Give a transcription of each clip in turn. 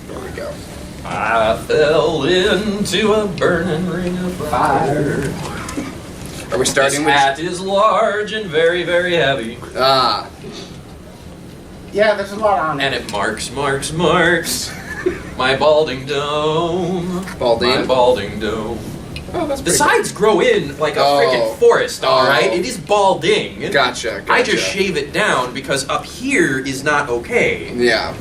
There we go. I fell into a burning ring of fire. Are we starting This hat is large and very, very heavy. Ah. Yeah, there's a lot on it. And it marks my balding dome. Balding? My balding dome. Oh, that's The pretty sides grow in like a freaking forest, alright? It is balding. Gotcha. I just shave it down because up here is not okay. Yeah.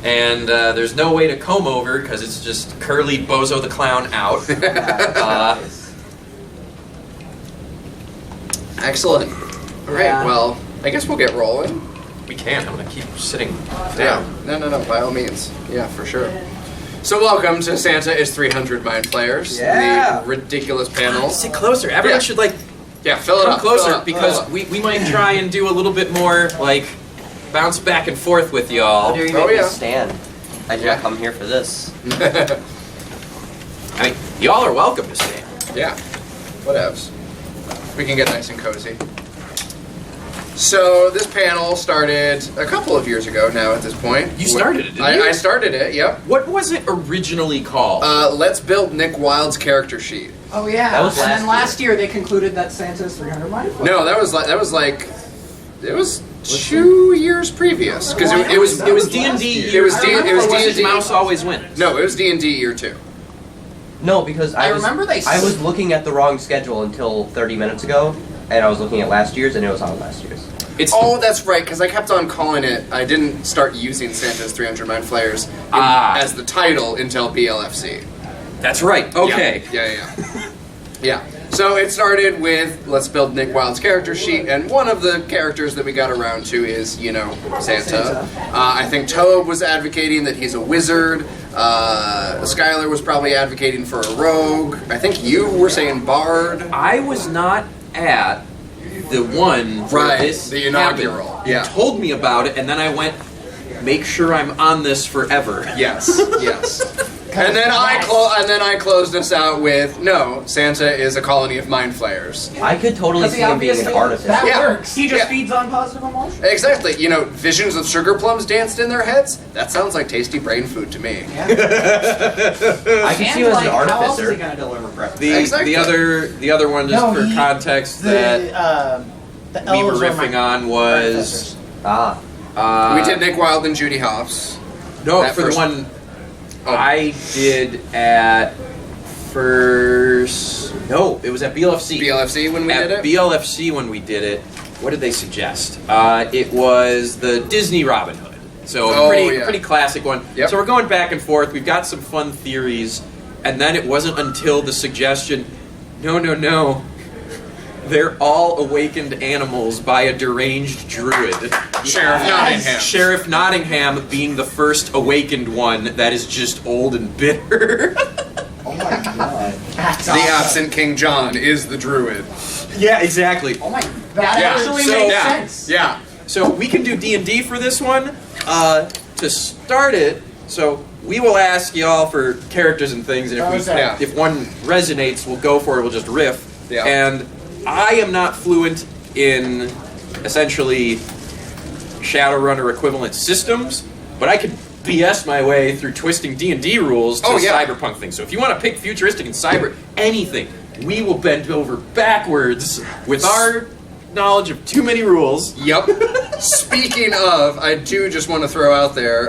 And there's no way to comb over because it's just curly Bozo the Clown out. Excellent. All right. Yeah. Well, I guess we'll get rolling. We can't. I'm gonna keep sitting Yeah. down. No. By all means. Yeah, for sure. So welcome to Santa is 300 Mind Flayers. Yeah. The ridiculous panel. Sit closer. Everyone should like Yeah, fill it come up. closer fill it up, because fill it up. we might try and do a little bit more like bounce back and forth with How y'all. dare you Oh, make yeah. me stand? I did Yeah. not come here for this. I mean, y'all are welcome to stand. Yeah. Whatevs. We can get nice and cozy. So this panel started a couple of years ago now at this point. You started it, didn't you? I started it, yep. What was it originally called? Let's build Nick Wilde's character sheet. Oh yeah, That was and then last last year they concluded that Santa's 300 Mind Flayers. No, that was it was 2 years previous because it was it was D&D. It was I D. remember It was it was His D&D. mouse always wins. No, it was D&D year 2. No, because I I was, remember they I was looking at the wrong schedule until 30 minutes ago, and I was looking at last year's, and it was on last year's. It's Oh, that's right, because I kept on calling it. I didn't start using Santa's 300 Mind Flayers as the title until BLFC. That's right. Okay. Yeah. Yeah. So it started with let's build Nick Wilde's character sheet, and one of the characters that we got around to is, Santa. I think Toad was advocating that he's a wizard. Skylar was probably advocating for a rogue. I think you were saying bard. I was not at the one where Right, this the inaugural, happened. yeah. You told me about it, and then I went, make sure I'm on this forever. Yes. And then I closed us out with no. Santa is a colony of mind flayers. I could totally see him being an artist. That Yeah. works. He just Yeah. feeds on positive emotion. Exactly. Visions of sugar plums danced in their heads. That sounds like tasty brain food to me. I could see him as an How else is he artificer. gonna deliver breakfast? Exactly. the other one, just No, for he- context, that the we were elves are riffing my on was Ah, We did Nick Wilde and Judy Hopps. no that for first- the one Oh. I did at first. No, it was at BLFC. BLFC when we At did it. BLFC when we did it, what did they suggest? It was the Disney Robin Hood. So Oh, pretty yeah. pretty classic one. Yep. So we're going back and forth. We've got some fun theories, and then it wasn't until the suggestion, no. They're all awakened animals by a deranged druid. Sheriff Nottingham. Sheriff Nottingham being the first awakened one that is just old and bitter. Oh my god. That's The awesome. absent King John is the druid. Yeah, exactly. Oh my. That actually so- makes yeah. sense. Yeah. So we can do D&D for this one. To start it, so we will ask y'all for characters and things, and Okay. if one resonates, we'll go for it. We'll just riff. Yeah. And I am not fluent in essentially Shadowrunner equivalent systems, but I can BS my way through twisting D&D rules to Oh, yeah. cyberpunk things. So if you want to pick futuristic and cyber anything, we will bend over backwards with our knowledge of too many rules. Yep. Speaking of, I do just want to throw out there,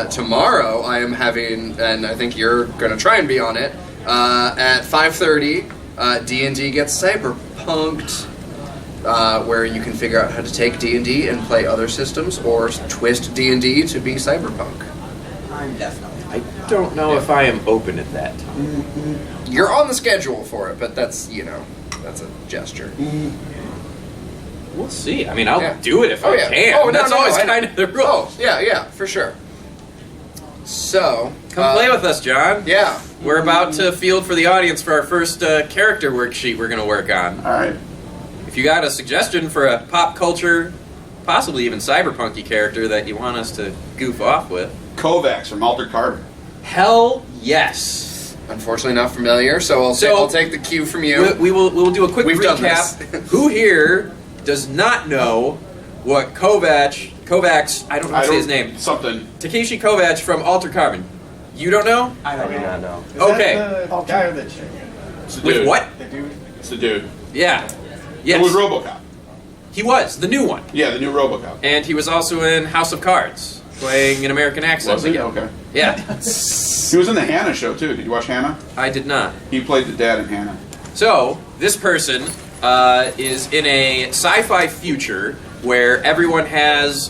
tomorrow I am having, and I think you're going to try and be on it, at 5:30, D&D gets cyberpunked, where you can figure out how to take D&D and play other systems, or twist D&D to be cyberpunk. I'm definitely. I don't know if I am open at that. You're on the schedule for it, but that's, that's a gesture. We'll see. I mean, I'll Yeah. do it if I can. Oh, no, That's no, always I- kind of the rule. Oh, yeah, for sure. So, Come play with us, John. Yeah. We're about to field for the audience for our first character worksheet we're going to work on. All right. If you got a suggestion for a pop culture, possibly even cyberpunky character that you want us to goof off with, Kovacs from Altered Carbon. hell yes. Unfortunately, not familiar, so I'll take the cue from you. We'll do a quick We've done recap. this. Who here does not know what Kovacs, I don't know how to say his name, Something. Takeshi Kovacs from Altered Carbon. You don't know? I I don't do know. not know. Is Okay. that the guy or the chick? It's the With dude. what? The dude? It's the dude. Yeah. It was Yes. RoboCop. He was, the new one. Yeah, the new RoboCop. And he was also in House of Cards, playing an American accent. Was he? again. Okay. Yeah. He was in the Hannah show too. Did you watch Hannah? I did not. He played the dad in Hannah. So, this person is in a sci-fi future where everyone has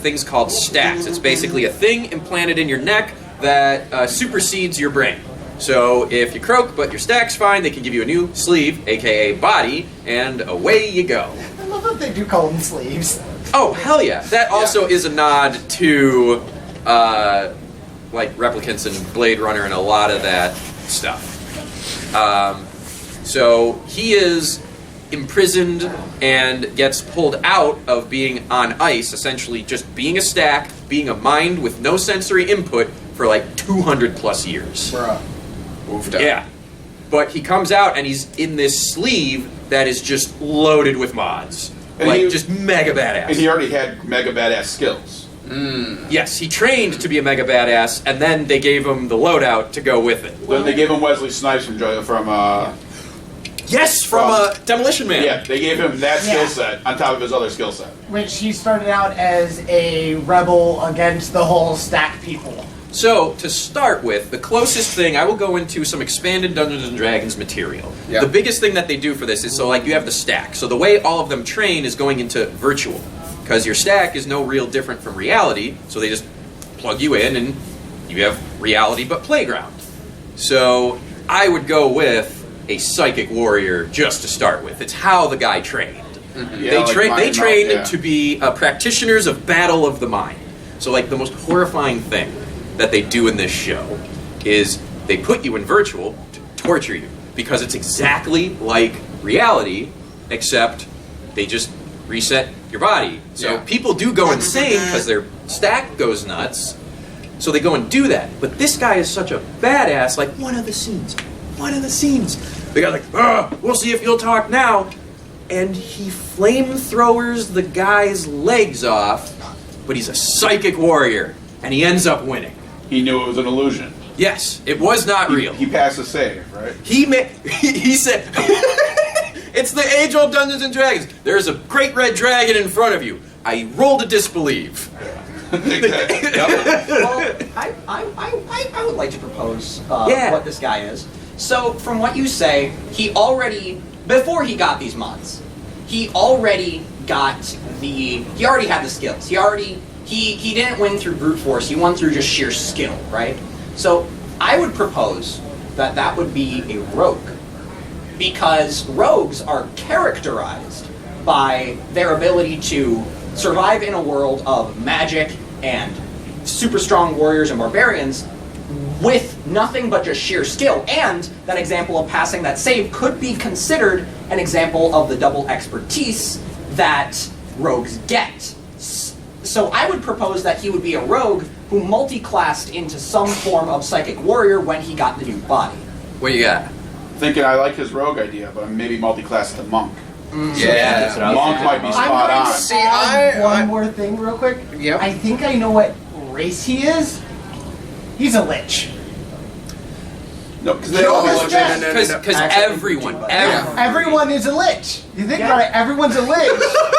things called stacks. It's basically a thing implanted in your neck that supersedes your brain. So if you croak but your stack's fine, they can give you a new sleeve, aka body, and away you go. I love that they do call them sleeves. Oh, hell yeah. That also is a nod to like replicants and Blade Runner and a lot of that stuff. So he is imprisoned and gets pulled out of being on ice, essentially just being a stack, being a mind with no sensory input for like 200 plus years. Bruh. Moved up. Yeah. But he comes out and he's in this sleeve that is just loaded with mods. And like, he- just mega badass. And he already had mega badass skills. Yes, he trained to be a mega badass, and then they gave him the loadout to go with it. Then they gave him Wesley Snipes from Yes, from Demolition Man. yeah, they gave him that Yeah. skill set on top of his other skill set. Which he started out as a rebel against the whole stack people. So, to start with, the closest thing, I will go into some expanded Dungeons & Dragons material. Yeah. The biggest thing that they do for this is, so like you have the stack. So the way all of them train is going into virtual. Because your stack is no real different from reality, so they just plug you in and you have reality but playground. So I would go with a psychic warrior just to start with. It's how the guy trained. Yeah, They like train Mind trained Meld, yeah. to be practitioners of battle of the mind. So like the most horrifying thing that they do in this show is they put you in virtual to torture you because it's exactly like reality, except they just reset your body. So Yeah. people do go insane because their stack goes nuts. So they go and do that. But this guy is such a badass. Like one of the scenes. The guy's like, we'll see if you'll talk now. And he flamethrowers the guy's legs off. But he's a psychic warrior, and he ends up winning. He knew it was an illusion. Yes, it was not real. He passed the save, right? He said, it's the age-old Dungeons and Dragons. There's a great red dragon in front of you. I rolled to disbelieve. Exactly. Yep. Well, I would like to propose Yeah. what this guy is. So, from what you say, he already, before he got these mods, he already had the skills. He didn't win through brute force, he won through just sheer skill, right? So, I would propose that would be a rogue. Because rogues are characterized by their ability to survive in a world of magic and super strong warriors and barbarians with nothing but just sheer skill. And that example of passing that save could be considered an example of the double expertise that rogues get. So I would propose that he would be a rogue who multi-classed into some form of psychic warrior when he got the new body. What you got? Thinking I like his rogue idea, but I'm maybe multi-class to monk. That's what I was Monk thinking. might be spot on. See, I- one more thing real quick. Yep. I think I know what race he is. He's a lich. No, because they all Kills look death. Because everyone, Everyone is a lich. You think about it, everyone's a lich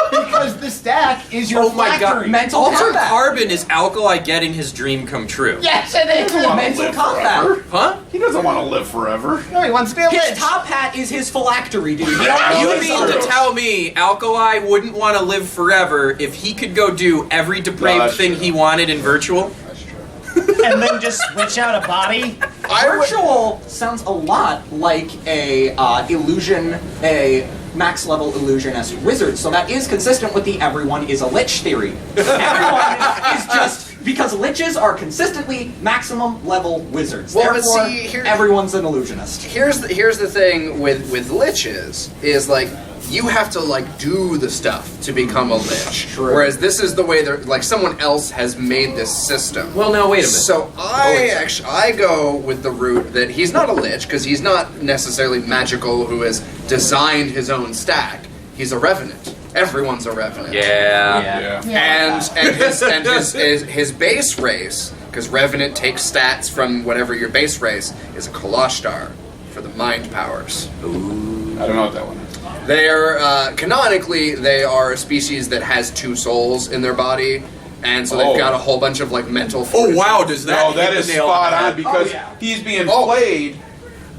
because the stack is your Oh my god, factory. mental Altered Altered that. Carbon is Alkali getting his dream come true. Yes, it is wanna mental live combat. forever. Huh? He doesn't want to live forever. No, he wants to be a His lich. top hat is his phylactery, dude. You that's mean to true. tell me Alkali wouldn't want to live forever if he could go do every depraved that's thing true. he wanted in virtual? That's true. And then just switch out a body? Virtual sounds a lot like a illusion, a max level illusionist wizard. So that is consistent with the everyone is a lich theory. Everyone is just because liches are consistently maximum level wizards. Well, but Therefore, see, here- everyone's an illusionist. Here's the thing with liches is like you have to like do the stuff to become a lich. True. Whereas this is the way that like someone else has made this system. Well, now wait a minute. So I go with the route that he's not a lich because he's not necessarily magical who has designed his own stack. He's a revenant. everyone's a revenant. Yeah. And his base race, because Revenant takes stats from whatever your base race, is a Kalashtar for the mind powers. I don't know what that one is. They are, canonically, they are a species that has 2 souls in their body, and so they've got a whole bunch of, like, mental Oh, fortitude. wow, does that No, that hit is the nail spot the on head? because he's being played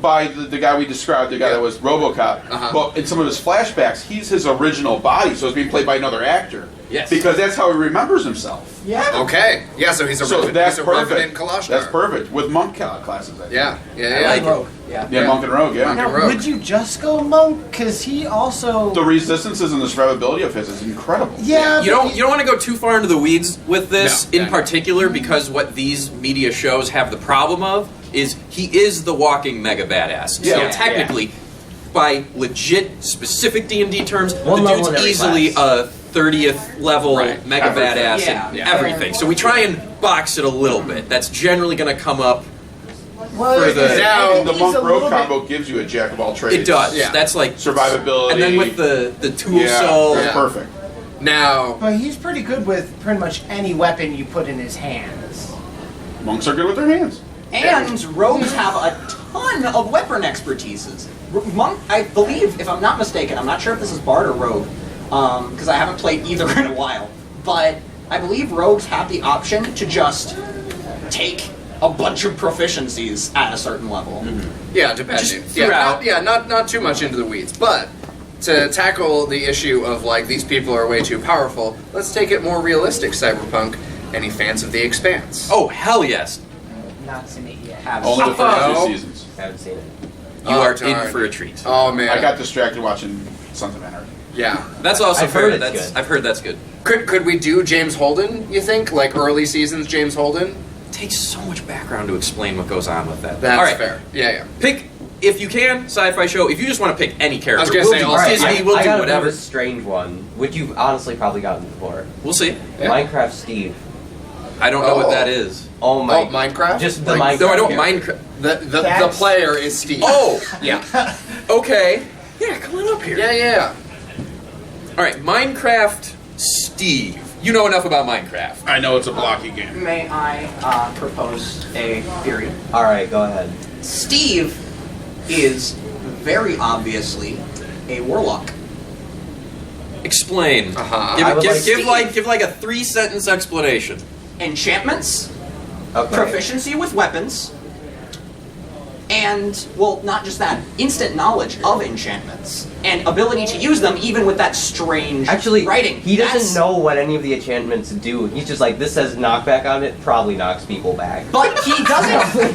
by the guy we described, the guy that was RoboCop. But in some of his flashbacks, he's his original body, so it's being played by another actor. Yes. Because that's how he remembers himself. Yeah. Okay. Yeah, so he's a So that's Revenant perfect. Kalashtar. That's perfect. With monk classes, I think. Yeah. I like Rogue. Yeah. Yeah, monk and rogue, yeah. Now, Rogue. would you just go monk? Because he also. The resistances and the survivability of his is incredible. Yeah, You don't want to go too far into the weeds with this No. in particular, because what these media shows have the problem of is he is the walking mega badass. Yeah. So technically, by legit specific D&D terms, One the level dude's in every easily class. a 30th level Right. mega Everything. badass Yeah. and Yeah. everything. So we try and box it a little bit. That's generally going to come up. well, for the- Now, The he's monk a rogue little bit- combo gives you a jack of all trades. It does. Yeah. That's like Survivability. And then with the tool Yeah, soul. that's Yeah. perfect. Now, But he's pretty good with pretty much any weapon you put in his hands. Monks are good with their hands. And rogues have a ton of weapon expertises. Monk, I believe, if I'm not mistaken, I'm not sure if this is Bard or Rogue, because I haven't played either in a while, but I believe rogues have the option to just take a bunch of proficiencies at a certain level. yeah, depending. Just Yeah, throughout. not too much into the weeds, but to tackle the issue of like these people are way too powerful, let's take it more realistic. Cyberpunk. Any fans of The Expanse? Oh, hell yes. Not seen it yet. Have Only the first Oh. 2 seasons. I haven't seen it. You are darn. in for a treat. Oh man, I got distracted watching Sons of Anarchy. yeah. That's also I've heard fair. it's good. I've heard that's good. Could we do James Holden? You think like early seasons James Holden? It takes so much background to explain what goes on with that. That's All right, fair. Yeah. pick if you can sci-fi show. If you just want to pick any character, I was gonna we'll say do also- Disney. Alright, We'll I do got whatever. a strange one, which you've honestly probably gotten before. We'll see. Yeah. Minecraft Steve. I don't know Oh. what that is. Oh my. Oh, Minecraft? Just the Like- Minecraft. No, I don't character. mind. The That's- player is Steve. Oh, yeah. okay. Yeah, come on up here. Yeah. All right, Minecraft Steve. You know enough about Minecraft. I know it's a blocky game. May I propose a theory? All right, go ahead. Steve is very obviously a warlock. Explain. Uh-huh. Give, I would give, like give like a 3-sentence explanation. Enchantments, Okay. proficiency with weapons, and, well, not just that, instant knowledge of enchantments, and ability to use them even with that strange Actually, writing. he doesn't That's- know what any of the enchantments do. He's just like, this says knockback on it, probably knocks people back. But he doesn't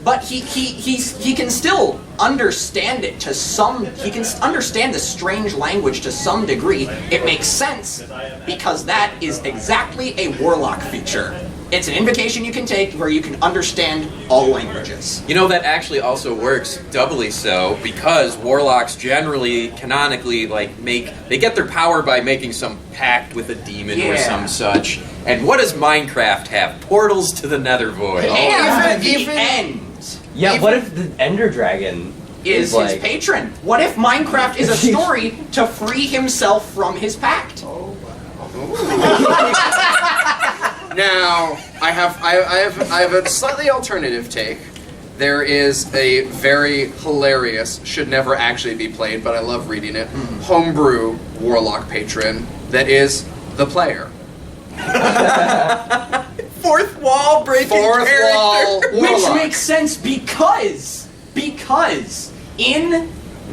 but he can still understand it to some, he can understand the strange language to some degree. It makes sense because that is exactly a warlock feature. It's an invocation you can take where you can understand all languages. You know, that actually also works doubly so because warlocks generally, canonically, like they get their power by making some pact with a demon or Yeah. some such. And what does Minecraft have? Portals to the Nether Void. And the even- end Yeah, what if the Ender Dragon is like his patron. What if Minecraft is a story to free himself from his pact? Now, I have a slightly alternative take. There is a very hilarious, should never actually be played, but I love reading it, homebrew warlock patron that is the player. Fourth wall breaking Fourth character. wall Which warlock. makes sense because in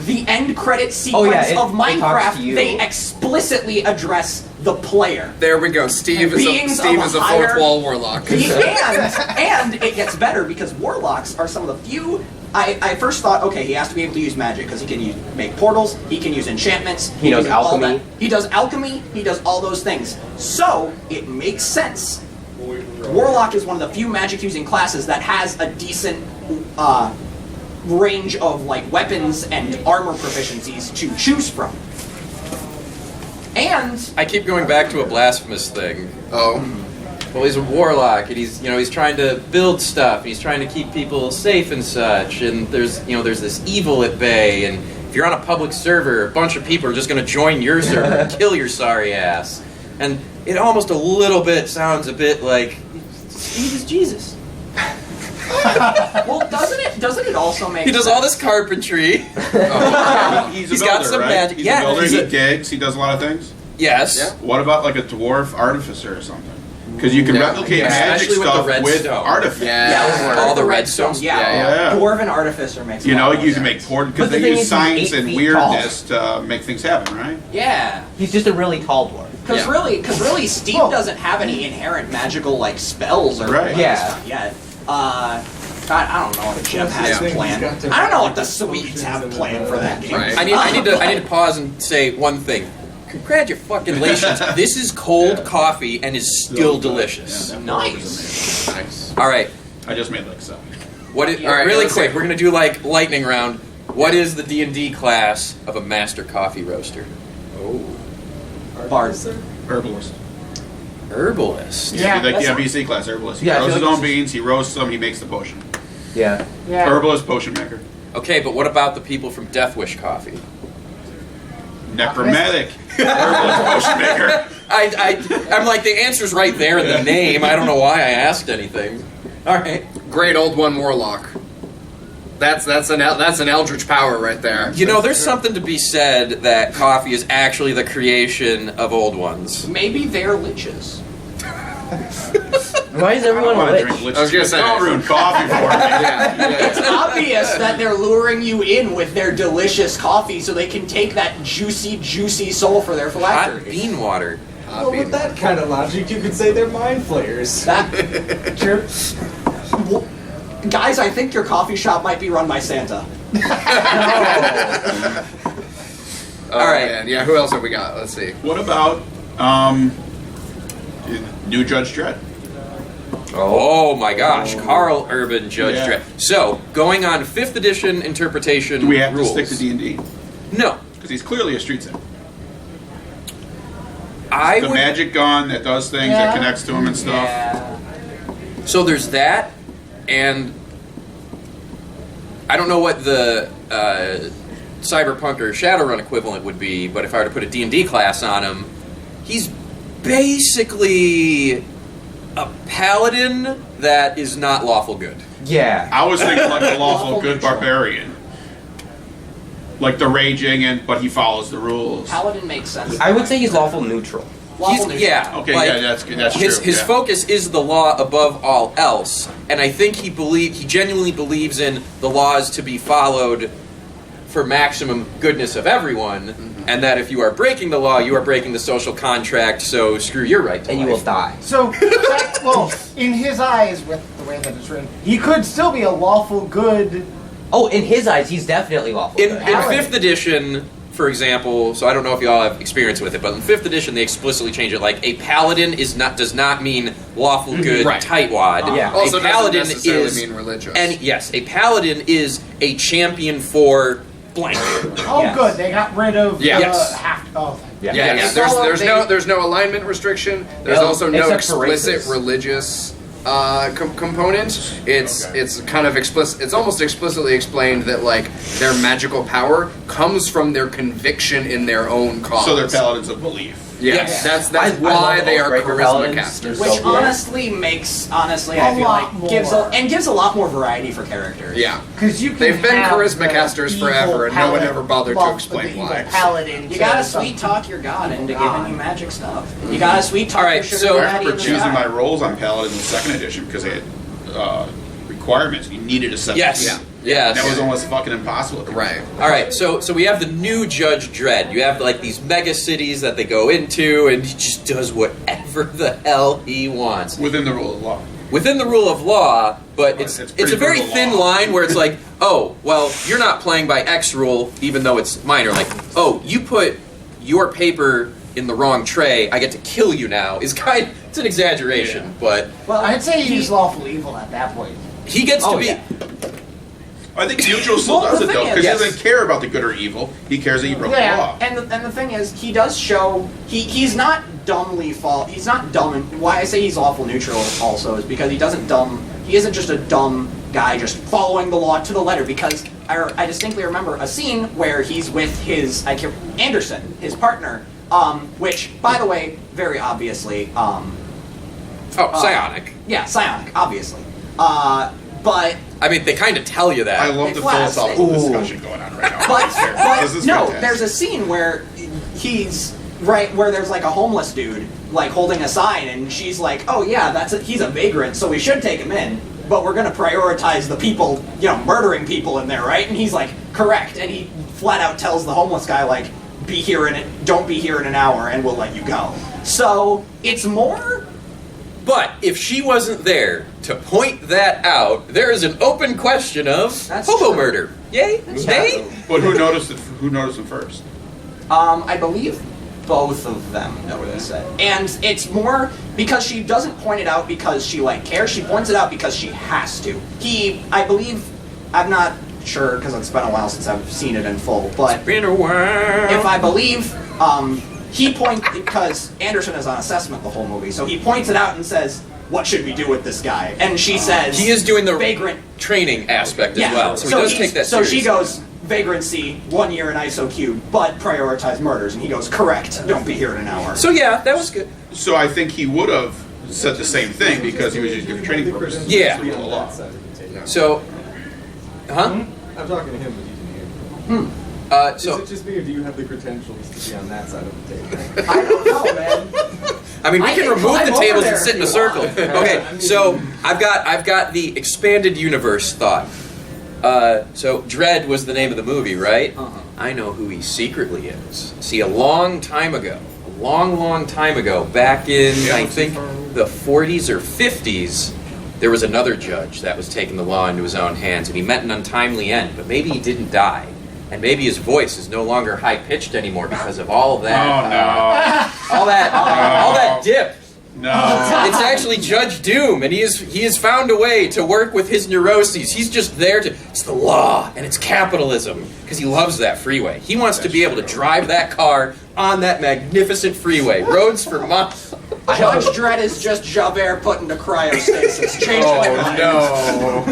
the end credit sequence it of talks to Minecraft, you. they explicitly address the player. There we go. Steve is Beings a of a fourth higher- wall warlock. And it gets better because warlocks are some of the few. I first thought, okay, he has to be able to use magic because he can make portals, he can use enchantments, He knows can do all alchemy. that. He does alchemy, he does all those things. So it makes sense. Warlock is one of the few magic using classes that has a decent range of like weapons and armor proficiencies to choose from. And I keep going back to a blasphemous thing. Oh. Well, he's a warlock, and he's trying to build stuff. And he's trying to keep people safe and such. And there's this evil at bay. And if you're on a public server, a bunch of people are just going to join your server and kill your sorry ass. And it almost a little bit sounds a bit like Steve is Jesus. Well, doesn't it also make He does sense? all this carpentry. He's a He's builder, got some right? magic. He's Yeah, a builder. he's He a- digs. He does a lot of things. Yes. Yeah. What about like a dwarf artificer or something? Because you can Yeah. replicate Yeah. magic Especially with the stuff red with stone. artifacts. Yeah. All the red redstone. Yeah, Yeah. Dwarven artificer makes. You a know, lot more you can sense. make portals But because the they thing use is, he's science 8 and feet weirdness to make things happen, right? Yeah. He's just a really tall dwarf. Because Yeah. really, Steve Well- doesn't have any inherent magical like spells or Right. Yeah. stuff yet. I don't know if Jim has Yeah. a plan. I don't know what the Swedes have a plan for that game. Right. I need to pause and say one thing. Congratulations. This is cold coffee and is still delicious. Yeah, that Nice. was Nice. All right. amazing. I just made like 7. What is, All right, really let's quick, see. we're going to do like lightning round. What is the D&D class of a master coffee roaster? Bard. Herbalist. Herbalist. Yeah, Like the that's NPC class, herbalist. He Yeah, I grows feel his like own beans, he roasts them, he makes the potion. Yeah. Yeah. Herbalist, potion maker. Okay, but what about the people from Death Wish Coffee? Necromantic. Herbalist, potion maker. I'm like, the answer's right there in the name. I don't know why I asked anything. All right. Great old one warlock. That's an eldritch power right there. You know, there's something to be said that coffee is actually the creation of old ones. Maybe they're liches. Why is I everyone don't want to lich? drink lich. I was gonna say- Don't ruin coffee for me. It's obvious that they're luring you in with their delicious coffee so they can take that juicy soul for their Hot phylactery. bean water. Well, with that kind of logic, you could say they're mind flayers. That Well, guys, I think your coffee shop might be run by Santa. All right. Man. Yeah. Who else have we got? Let's see. What about new Judge Dredd? Oh my gosh, Carl Urban Judge Yeah. Dredd. So, going on 5th edition interpretation Do we have rules. to stick to D&D? No. Because he's clearly a street set. I The would, magic gun that does things, Yeah. that connects to him and stuff. so there's that, and I don't know what the Cyberpunk or Shadowrun equivalent would be, but if I were to put a D&D class on him, he's basically a paladin that is not lawful good. Yeah. I was thinking like a lawful Lawful good neutral. barbarian. Like the raging, but he follows the rules. Paladin makes sense. I would say he's lawful neutral. Lawful neutral. Yeah. Okay, like, yeah, that's good. That's his true. his yeah. focus is the law above all else, and I think he genuinely believes in the laws to be followed for maximum goodness of everyone, and that if you are breaking the law, you are breaking the social contract. So screw your right to And you life. will die. So, well, in his eyes, with the way that it's written, he could still be a lawful good. Oh, in his eyes, he's definitely lawful In good. 5th edition, for example, so I don't know if y'all have experience with it, but in 5th edition they explicitly change it. Like, a paladin does not mean lawful good Right. tightwad. Yeah. Also a paladin doesn't necessarily is mean religious. and yes, a paladin is a champion for blank. Oh, Yes. good. They got rid of Yeah. Yes. half. Oh, Yeah. Yeah, Yes. There's no alignment restriction. There's Yeah, also no except for explicit races. religious component. It's kind of explicit. It's almost explicitly explained that like their magical power comes from their conviction in their own cause. So they're paladins of belief. Yeah, Yes. that's I why love they those are Breaker charisma paladins. casters. They're Which so cool. honestly, I A feel lot like gives more. a lot more variety for characters. Yeah. because you can. They've been have charisma the casters evil forever, and no one paladin- ever bothered to well, explain the evil why. Paladin. You gotta to some- sweet talk your god into God. giving you magic stuff. You gotta sweet talk All right, your sugar so- I daddy remember in the choosing sky. my roles on Paladin in 2nd edition because they had requirements. You needed a 7th. Yes. Yeah. Yes. That was almost fucking impossible. Right. All right, so we have the new Judge Dredd. You have like these mega cities that they go into, and he just does whatever the hell he wants Within the rule of law. within the rule of law. But It's it's pretty a very brutal thin law. line where it's like, oh, well, you're not playing by X rule, even though it's minor. Like, oh, you put your paper in the wrong tray, I get to kill you now. It's it's an exaggeration, but Well, I'd say he's lawful evil at that point. he gets to Oh, be. yeah. I think neutral still Well, does the it though, thing is- because Yes. he doesn't care about the good or evil. He cares that he broke Yeah. the law. And the thing is, he does show he's not dumbly he's not dumb. And why I say he's lawful neutral also is because he isn't just a dumb guy just following the law to the letter, because I distinctly remember a scene where he's with his Anderson, his partner, which, by the way, very obviously, psionic. Yeah, psionic, obviously. But I mean, they kind of tell you that. I love the philosophical discussion going on right now. This is no, fantastic. there's a scene where he's right where there's like a homeless dude like holding a sign, and she's like, "Oh yeah, he's a vagrant, so we should take him in, but we're gonna prioritize the people, murdering people in there, right?" And he's like, "Correct," and he flat out tells the homeless guy like, "Don't be here in an hour, and we'll let you go." So it's more. But if she wasn't there to point that out, there is an open question of That's hobo true. murder. Yay? Nay? But who noticed it? Who noticed it first? I believe both of them noticed it. And it's more because she doesn't point it out because she cares, she points it out because she has to. I believe, I'm not sure because it's been a while since I've seen it in full, but Been a while. if I believe, because Anderson is on assessment the whole movie, so he points it out and says, "What should we do with this guy?" And she says, He is doing the vagrant training aspect as well, so he does take that So seriously. she goes, "Vagrancy, 1 year in ISOQ, but prioritize murders." And he goes, "Correct, don't be here in an hour." So yeah, that was good. So I think he would have said the same thing because he was using it for training purposes. Yeah. That's the law. So, huh? I'm talking to him, but he can hear me. So Is it just me, or do you have the credentials to be on that side of the table? I don't know, man. I mean, we I can can remove climb the over tables there and sit in a if you circle. want. Okay, so I've got the expanded universe thought. So Dredd was the name of the movie, right? Uh-huh. I know who he secretly is. See, a long time ago, back in I think the 40s or 50s, there was another judge that was taking the law into his own hands, and he met an untimely end. But maybe he didn't die. And maybe his voice is no longer high pitched anymore because of all that. All that dip. No. It's actually Judge Doom, and he has found a way to work with his neuroses. He's just there to. It's the law and it's capitalism because he loves that freeway. He wants to be able to drive that car on that magnificent freeway. Roads for miles. Judge Dredd is just Javert put into cryostasis, changing their mind. no!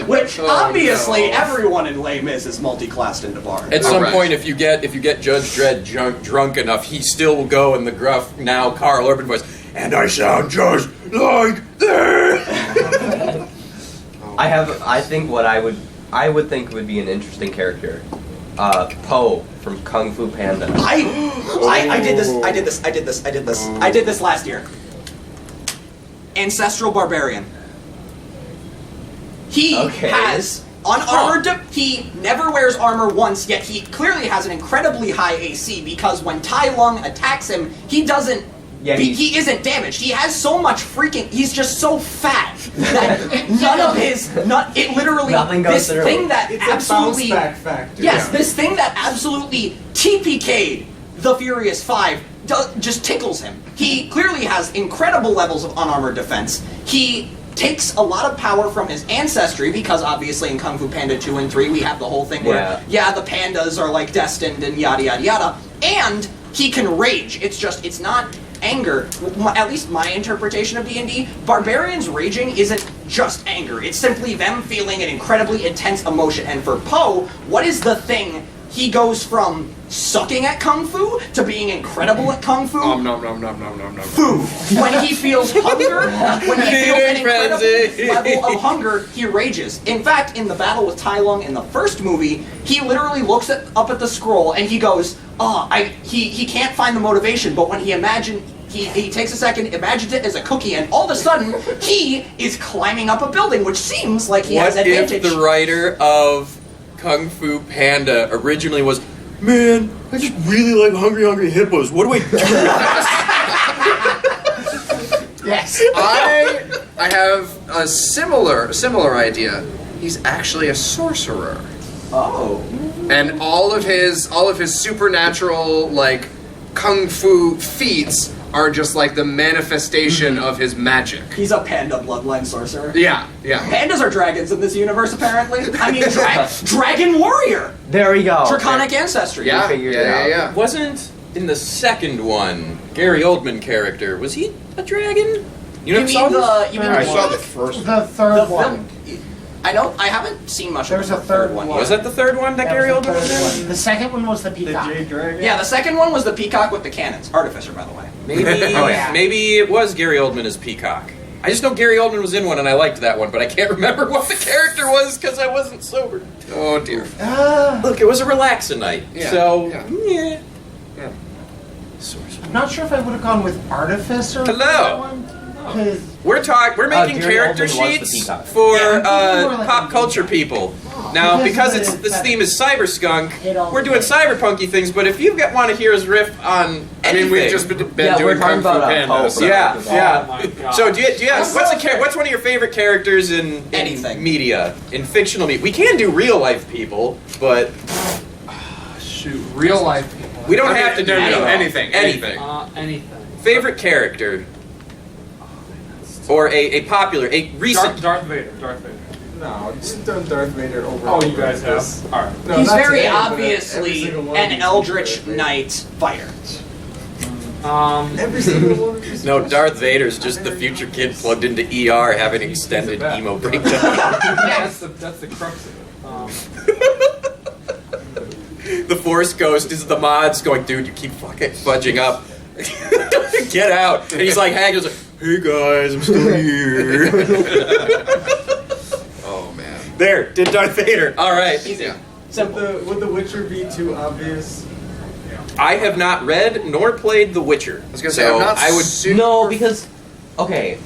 Which obviously everyone in Les Mis is multi-classed into bar. At some Correct. point, if you get Judge Dredd drunk enough, he still will go in the gruff now Carl Urban voice. And I sound just like that. I think what I would think would be an interesting character. Po from Kung Fu Panda. I did this last year. Ancestral barbarian. He has unarmored. He never wears armor once, yet he clearly has an incredibly high AC because when Tai Lung attacks him, he doesn't. Yeah, he isn't damaged. He has so much freaking. He's just so fat that none of his. It literally. Nothing goes this through. thing that It's absolutely. a bounce back factor. Yes, this thing that absolutely TPK'd the Furious Five just tickles him. He clearly has incredible levels of unarmored defense. He takes a lot of power from his ancestry because obviously in Kung Fu Panda 2 and 3 we have the whole thing where, the pandas are like destined and yada yada yada. And he can rage. It's not anger. At least my interpretation of D&D, barbarians raging isn't just anger. It's simply them feeling an incredibly intense emotion. And for Poe, what is the thing? He goes from sucking at Kung Fu to being incredible at Kung Fu. Food. When he feels hunger, when he feels an incredible level of hunger, he rages. In fact, in the battle with Tai Lung in the first movie, he literally looks up at the scroll and he goes, he can't find the motivation, but when he takes a second, imagines it as a cookie, and all of a sudden, he is climbing up a building, which seems like he has What advantage. if the writer of Kung Fu Panda originally was, man, I just really like Hungry Hippos. What do I do? Yes. I have a similar idea. He's actually a sorcerer. Oh. And all of his supernatural kung fu feats are just like the manifestation of his magic. He's a panda bloodline sorcerer. Yeah. Pandas are dragons in this universe, apparently. I mean, dragon warrior. There we go. Draconic ancestry. Yeah. figured it out. Yeah. Wasn't in the second one, Gary Oldman character, was he a dragon? You never saw this? I saw the first one. The third one. I haven't seen much There's of a the third one. one. Was that the third one that Gary was the Oldman was third in? one. The second one was the The peacock. Jade Dragon? Yeah, the second one was the peacock with the cannons. Artificer, by the way. Maybe, yeah. maybe it was Gary Oldman as Peacock. I just know Gary Oldman was in one and I liked that one, but I can't remember what the character was because I wasn't sober. Oh dear. Look, it was a relaxing night, Yeah, so yeah. yeah. I'm not sure if I would have gone with Artificer. Hello. For that one, 'cause We're making Gary character Oldman was the sheets Peacock. for Yeah, more like pop a culture Peacock. people. Now, Because because of the this theme is Cyber Skunk, It all we're doing depends. cyberpunky things. But if you want to hear us riff on I anything, mean, we've just been Yeah, doing we're talking Kung Fu about Panda. Poe, so- bro. yeah, yeah. Oh my god. So do you That's what's one of your favorite characters in Anything. media, in fictional media? We can do real life people, but Shoot, real life people. we don't Okay, have to do anything. Anything. favorite character or a popular, a recent. Darth Vader. No, just done Darth Vader over. Oh, and you over guys again. have. All right. No, He's not very today, but obviously every single one of an these Eldritch Darth Vader. Knight fighter. Every single one of these. No, Darth Vader's just the future kid plugged into ER having an extended emo breakdown. That's the crux of it. The Force Ghost is the mods going, dude, you keep fucking fudging up. Get out. And he's like, Hagrid's like, hey guys, I'm still here. Oh man. There, did Darth Vader. All right. Yeah. Would The Witcher be too obvious? I have not read nor played The Witcher. I was gonna say I'm not. I would. super No, because okay,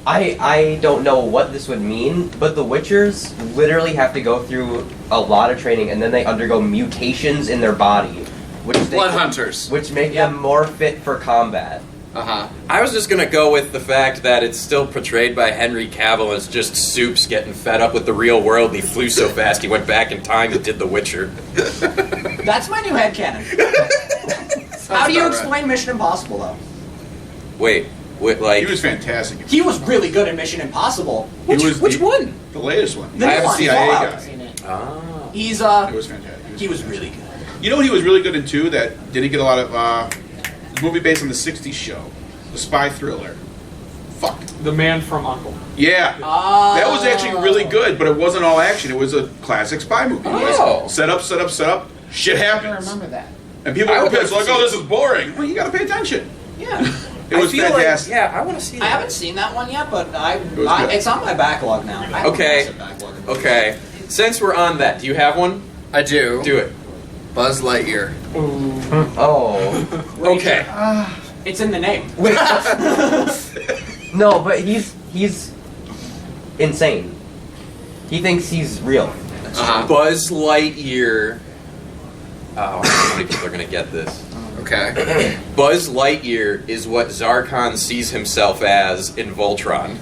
I don't know what this would mean, but the Witchers literally have to go through a lot of training, and then they undergo mutations in their body, Blood hunters. which make them more fit for combat. I was just gonna go with the fact that it's still portrayed by Henry Cavill as just Soups getting fed up with the real world. And he flew so fast he went back in time and did The Witcher. That's my new headcanon. How do you about right. explain Mission Impossible, though? Wait, like He was fantastic. He was really good in Mission Impossible. which he- one? The latest one. The I new haven't one, seen CIA Fallout. guy. Seen it. Ah. He's It was fantastic. he was really good. You know what he was really good in too? That didn't get a lot of movie based on the '60s show, the spy thriller. Fuck. The Man from U.N.C.L.E. Yeah. Oh. That was actually really good, but it wasn't all action. It was a classic spy movie. It was Oh. set up. Shit I happens. remember that. And people I were would pissed, like like, to oh, see this is boring. Well, you gotta pay attention. Yeah. It was I feel fantastic. Like, yeah, I want to see that. I haven't seen that one yet, but was good. it's on my backlog now. I have a Okay. massive backlog. Okay, since we're on that, do you have one? I do. Do it. Buzz Lightyear. Oh, Okay. It's in the name. wait, no, but he's insane. He thinks he's real. Buzz Lightyear. Oh, I don't know how many people are gonna get this. Okay. Buzz Lightyear is what Zarkon sees himself as in Voltron.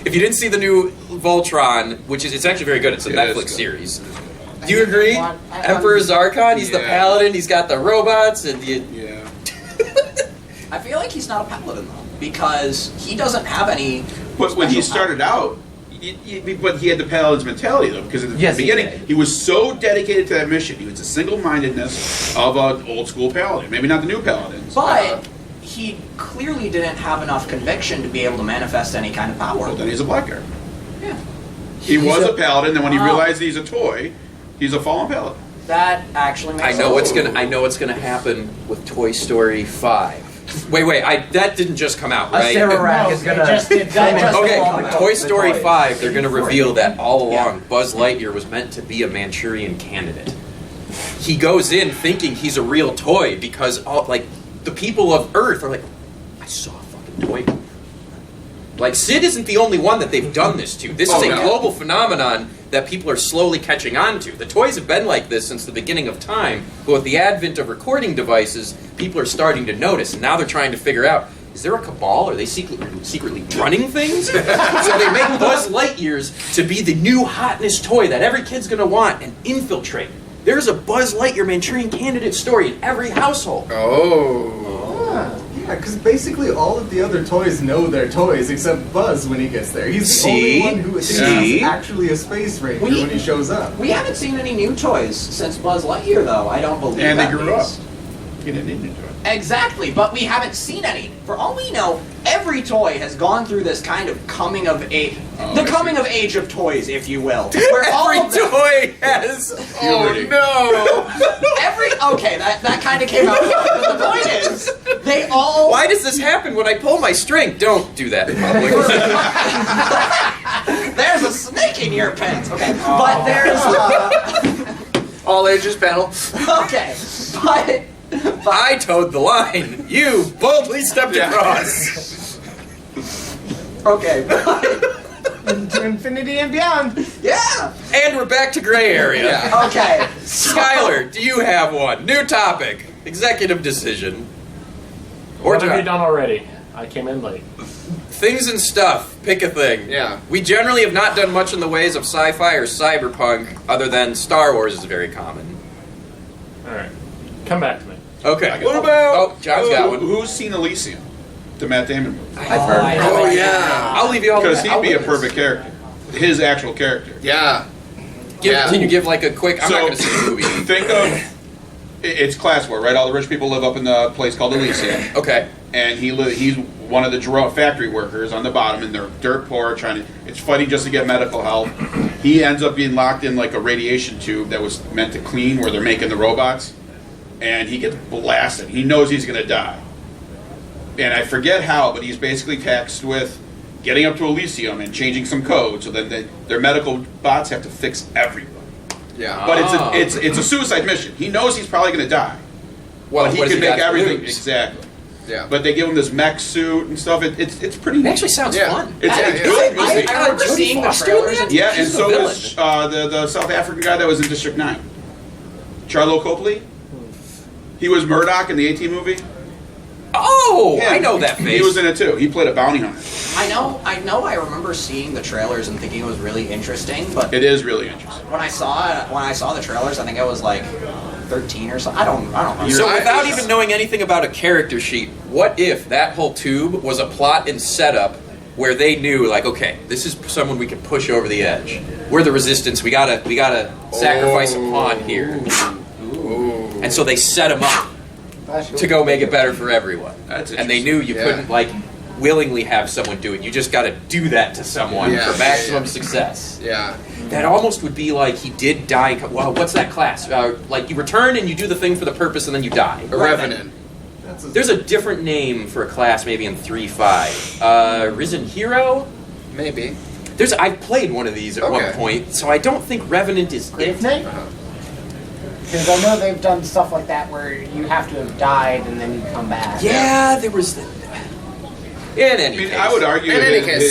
If you didn't see the new Voltron, which is it's actually very good, it's a Yeah, Netflix it's good. series. Do you agree? I- Emperor Zarkon, he's the Yeah. paladin, he's got the robots, and you. Yeah. I feel like he's not a paladin though, because he doesn't have any. But when he special started out, but he had the paladin's mentality though, because at the Yes, he beginning did. he was so dedicated to that mission. He was the single-mindedness of an old school paladin. Maybe not the new paladins. But he clearly didn't have enough conviction to be able to manifest any kind of power. Well, then he's a black guy. Yeah. He was a paladin, and when he Oh. realized he's a toy, he's a fallen paladin. That actually makes I know sense. I know what's gonna happen with Toy Story 5. Wait, that didn't just come out, A right? Sarah Rack No, is they gonna. just did that. Okay, come out Toy with Story toys. 5, they're going to reveal that all along Yeah. Buzz Lightyear was meant to be a Manchurian candidate. He goes in thinking he's a real toy because the people of Earth are like, I saw a fucking toy. Like, Sid isn't the only one that they've done this to. This is a no. global phenomenon that people are slowly catching on to. The toys have been like this since the beginning of time, but with the advent of recording devices, people are starting to notice, and now they're trying to figure out, is there a cabal? Are they secretly running things? So they make Buzz Lightyears to be the new hotness toy that every kid's going to want and infiltrate. There's a Buzz Lightyear Manchurian candidate story in every household. Oh. Yeah, because basically all of the other toys know they're toys except Buzz when he gets there. He's the See? only one who thinks See? he's actually a space ranger We- when he shows up. We haven't seen any new toys since Buzz Lightyear, though. I don't believe And they that grew up. is. Get an ninja toy. Exactly, but we haven't seen any. For all we know, every toy has gone through this kind of coming of age, the coming of age of toys, if you will. Where all Every of them- toy has. Puberty. Okay, that kind of came out. But the point is, they all. Why does this happen when I pull my string? Don't do that in public. There's a snake in your pants. Okay, but there's. All ages panel. Okay, but. I towed the line. You boldly stepped across. Okay, but. Into infinity and beyond. Yeah. And we're back to gray area. Yeah. Okay. Skylar, do you have one? New topic. Executive decision. Or What have you to done already? I came in late. things and stuff. Pick a thing. Yeah. We generally have not done much in the ways of sci-fi or cyberpunk, other than Star Wars is very common. All right, come back to me. Okay. What about? Oh, John's got one. Who's seen Elysium? The Matt Damon movie. I've heard. Oh yeah. I'll leave you all. Because I'll he'd be a witness. perfect character. His actual character. Yeah. Can you give like a quick? I'm not going to say the movie. Think of it's class war, right? All the rich people live up in the place called Elysium, Okay. and he's one of the factory workers on the bottom, and they're dirt poor, it's fighting just to get medical help. He ends up being locked in like a radiation tube that was meant to clean where they're making the robots, and he gets blasted. He knows he's going to die, and I forget how, but he's basically tasked with getting up to Elysium and changing some code so that their medical bots have to fix everybody. Yeah. But it's a suicide mission. He knows he's probably going to die. Well, But he what does can make got to everything lose? exactly. Yeah. But they give him this mech suit and stuff. It's pretty. It actually sounds Yeah. fun. It's Yeah, a yeah. good I movie. remember Jodie seeing the Foster trailers. in And Yeah, and She's so the is the South African guy that was in District 9. Charlo Copley. He was Murdoch in the A-Team movie. Oh, Yeah. I know that face. He was in it too. He played a bounty hunter. I know. I remember seeing the trailers and thinking it was really interesting, but It is really interesting. when I saw the trailers, I think I was like 13 or something. I don't remember. So without even knowing anything about a character sheet, what if that whole tube was a plot and setup where they knew, like, okay, this is someone we can push over the edge. We're the resistance. We gotta sacrifice a pawn here. And so they set him up to go make it better for everyone. That's And they knew you Yeah. couldn't like willingly have someone do it. You just got to do that to someone Yeah, for maximum yeah. success. Yeah. That almost would be like he did die. Well, what's that class? Like you return and you do the thing for the purpose and then you die. A Revenant. There's a different name for a class, maybe in 3.5. Risen Hero. Maybe. I've played one of these at one Okay. point, so I don't think Revenant is Grave it. Knight? Because I know they've done stuff like that where you have to have died and then you come back. Yeah, there was. In any I mean, case, I would argue In any case,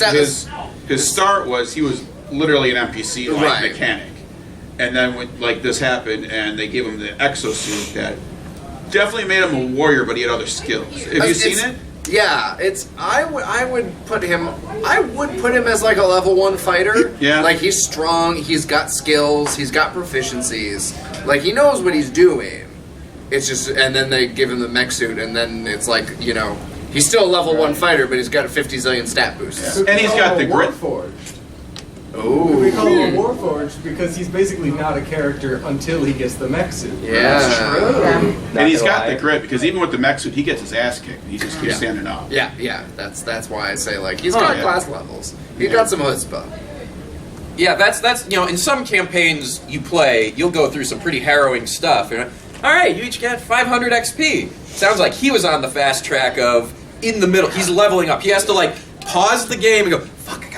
his start was he was literally an NPC like Right. mechanic, and then when like this happened and they gave him the exosuit that definitely made him a warrior, but he had other skills. Have you seen it? Yeah, I would put him as like a level 1 fighter. Yeah. Like he's strong, he's got skills, he's got proficiencies. Like he knows what he's doing. It's just and then they give him the mech suit and then it's like, you know, he's still a level 1 fighter, but he's got a 50 zillion stat boosts. And he's got the grit. Warforged. Oh. We call him a Warforged because he's basically not a character until he gets the mech suit. Yeah. And he's got lie. the grit because even with the mech suit, he gets his ass kicked. He just keeps Yeah. standing up. Yeah. That's why I say like he's got yeah. class levels. He's got some chutzpah. yeah, that's you know, in some campaigns you play, you'll go through some pretty harrowing stuff. You're like, all right, you each get 500 XP. Sounds like he was on the fast track of in the middle. He's leveling up. He has to like pause the game and go, fuck, I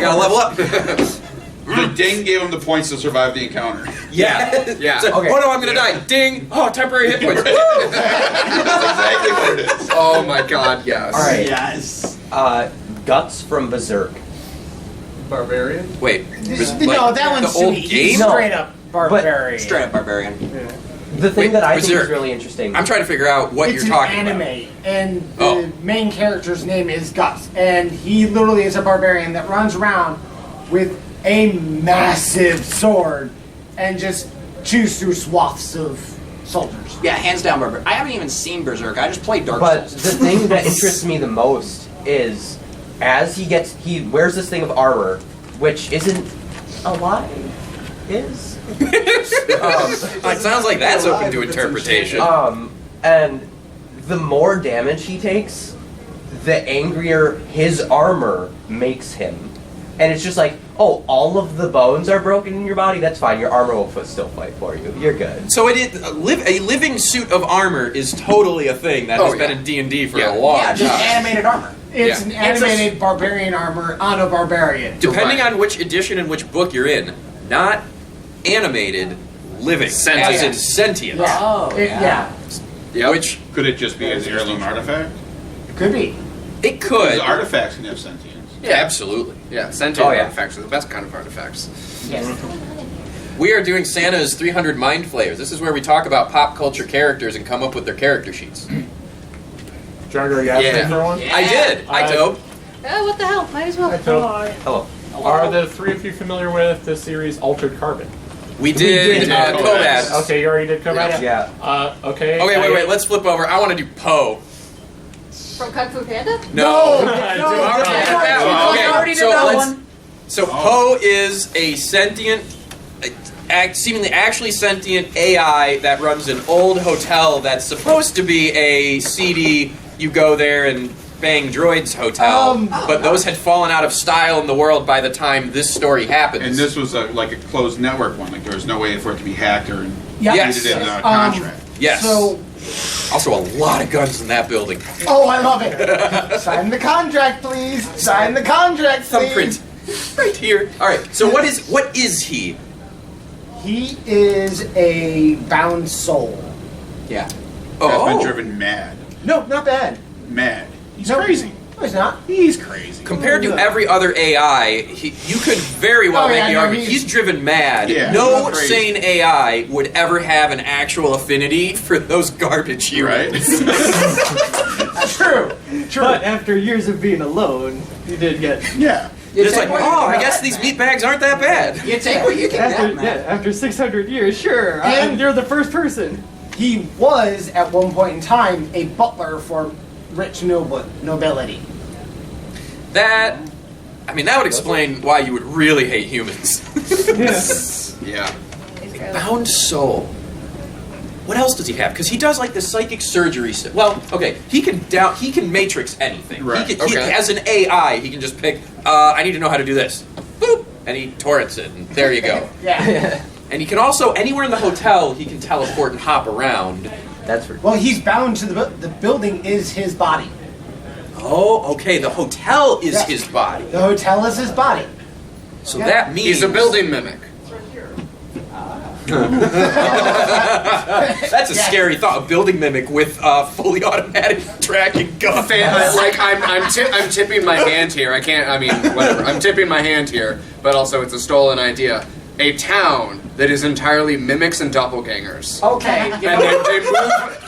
gotta level up. The ding gave him the points to survive the encounter. Yeah. Yeah. So, Okay. oh no, I'm gonna die. Ding. Oh, temporary hit points. Woo! That's exactly what it is. Oh my god, yes. All right. Yes. Guts from Berserk. Barbarian. Wait. No, that one's the too old easy. game? He's straight up barbarian. Straight up barbarian. The thing Wait, that I think Berserk. is really interesting. I'm trying to figure out what It's you're an talking anime, about. and the Oh. main character's name is Guts, and he literally is a barbarian that runs around with a massive sword and just chews through swaths of soldiers. Yeah, hands down barbarian. I haven't even seen Berserk. I just played Dark But Souls. the thing that interests me the most is as he wears this thing of armor, which isn't a lie. Is It sounds like that's open to interpretation. And the more damage he takes, the angrier his armor makes him. And it's just like, oh, all of the bones are broken in your body? That's fine. Your armor will still fight for you. You're good. So it is a living suit of armor is totally a thing that has been in D&D for a long Yeah, just time. animated armor. It's an animated barbarian armor on a barbarian. Depending on which edition and which book you're in, not animated, living, Sentient. as in sentient. Oh, Yeah. Yep. Which Could it just be an heirloom artifact? It could be. it could. Because artifacts can have sentience. Yeah, absolutely. Yeah, sentient Oh, yeah. artifacts are the best kind of artifacts. Yes. We are doing Santa's 300 Mind Flayers. This is where we talk about pop culture characters and come up with their character sheets. Jargo, you asking Yeah. for one? I did. I dove. Oh, what the hell? Might as well. Hi, Phil. Hello. Are the three of you familiar with the series Altered Carbon? We did did. Kovacs. Okay, you already did Kovacs? Yeah. Okay. Okay, wait. Let's flip over. I want to do Poe. From Kung Fu Panda? No. already did that one. So Poe is a sentient, seemingly actually sentient AI that runs an old hotel that's supposed to be a seedy, you go there and bang droids hotel, but those had fallen out of style in the world by the time this story happens. And this was like a closed network one. Like there was no way for it to be hacked or Yes. needed in a contract. Yes. So, Also, a lot of guns in that building. I love it. Sign the contract, please. Sign the contract, please. Thumbprint. Right here. All right. So what is he? He is a bound soul. Yeah. Has been driven mad. No, not bad. Mad. He's No. crazy. No, he's not. He's crazy. Compared to every other AI, you could very well Oh, make yeah, the no, argument he's driven mad. Yeah, No he's crazy. sane AI would ever have an actual affinity for those garbage Right? humans. True. But after years of being alone, you did get. Yeah. It's like, take what you oh, can I get, guess these man. meatbags aren't that bad. You take what you can After, get, man. yeah, after 600 years, sure. And- You're the first person. He was, at one point in time, a butler for rich nobility. That would explain why you would really hate humans. Yeah. Bound soul. What else does he have? Because he does like the psychic surgery stuff. Well, okay, he can matrix anything. Right. He Okay. as an AI, he can just pick. I need to know how to do this. Boop, and he torrents it, and there you go. Yeah. And he can also anywhere in the hotel he can teleport and hop around. That's for Well, he's bound to the building is his body. Oh, okay. The hotel is Yeah. his body, The hotel is his body. so Yeah. that means He's a building mimic. That's a scary thought. A building mimic with fully automatic tracking gun. I'm tipping my hand here. I can't. I mean, whatever. I'm tipping my hand here, but also it's a stolen idea. A town that is entirely mimics and doppelgangers. Okay. And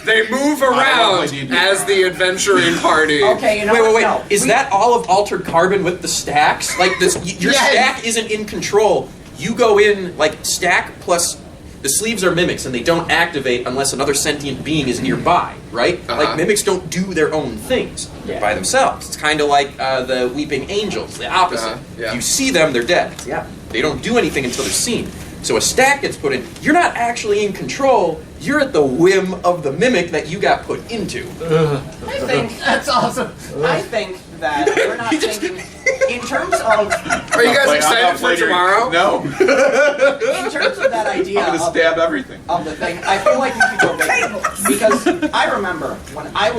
they move around as the adventuring party. Okay, you know what? Wait. No. Is that all of Altered Carbon with the stacks? Like this, your Yes. stack isn't in control. You go in like stack plus the sleeves are mimics and they don't activate unless another sentient being is nearby, right? Uh-huh. Like mimics don't do their own things by themselves. It's kind of like the Weeping Angels, the opposite. Yeah. You see them, they're dead. Yeah. They don't do anything until they're seen. So a stack gets put in. You're not actually in control. You're at the whim of the mimic that you got put into. I think That's awesome. I think that we're not thinking in terms of Are you guys I'm excited not for flagrant. tomorrow? No. in terms of that idea I'm gonna of, stab everything. of the thing. I feel like we could go big because I remember when I'm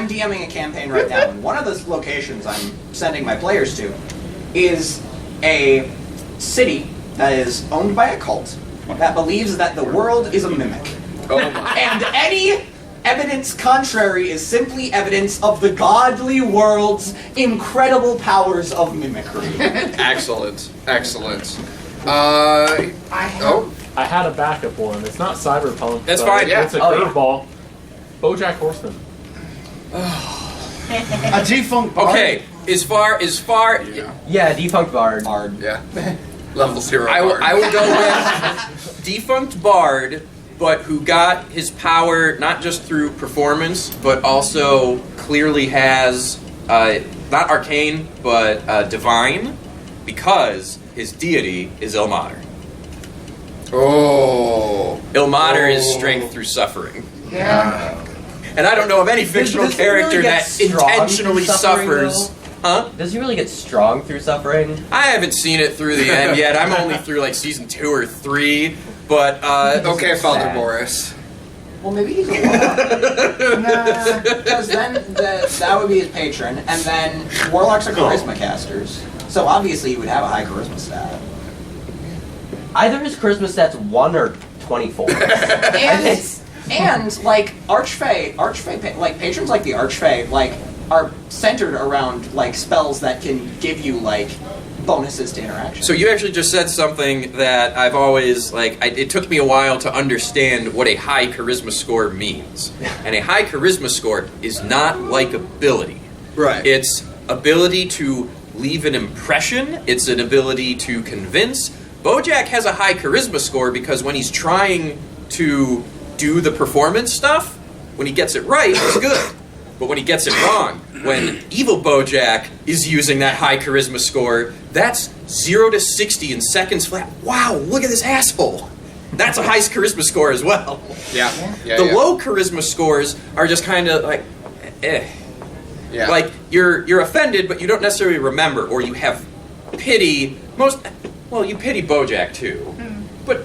DMing a campaign right now, and one of the locations I'm sending my players to is a city that is owned by a cult that believes that the world is a mimic. Oh my. And any evidence contrary is simply evidence of the godly world's incredible powers of mimicry. Excellent. I have. Oh. I had a backup one. It's not cyberpunk. That's but fine, yeah. It's a Oh, yeah. curveball. BoJack Horseman. A defunct bard. Okay, as far Yeah, defunct bard. Yeah. Level 0. I will go with defunct bard, but who got his power not just through performance, but also clearly has not arcane, but divine, because his deity is Ilmater. Oh. Ilmater is strength through suffering. Yeah. And I don't know of any fictional Does he really character get that strong intentionally through suffering, suffers. Huh? Does he really get strong through suffering? I haven't seen it through the end yet. I'm only through like season 2 or 3. But Okay, Father Sad. Boris. Well, maybe he's a warlock. Nah, because then that would be his patron, and then warlocks are charisma casters. So obviously he would have a high charisma stat. Either his charisma stat's 1 or 24. And like Archfey, like patrons like the Archfey, like are centered around like spells that can give you like bonuses to interaction. So you actually just said something that I've always, it took me a while to understand what a high charisma score means. And a high charisma score is not likability. Right. It's ability to leave an impression. It's an ability to convince. Bojack has a high charisma score because when he's trying to do the performance stuff, when he gets it right, it's good. But when he gets it wrong, when evil Bojack is using that high charisma score, that's 0 to 60 in seconds flat. Wow, look at this asshole. That's a high charisma score as well. Yeah. The low charisma scores are just kind of like, eh. Yeah. Like, you're offended, but you don't necessarily remember, or you have pity. You pity Bojack too. But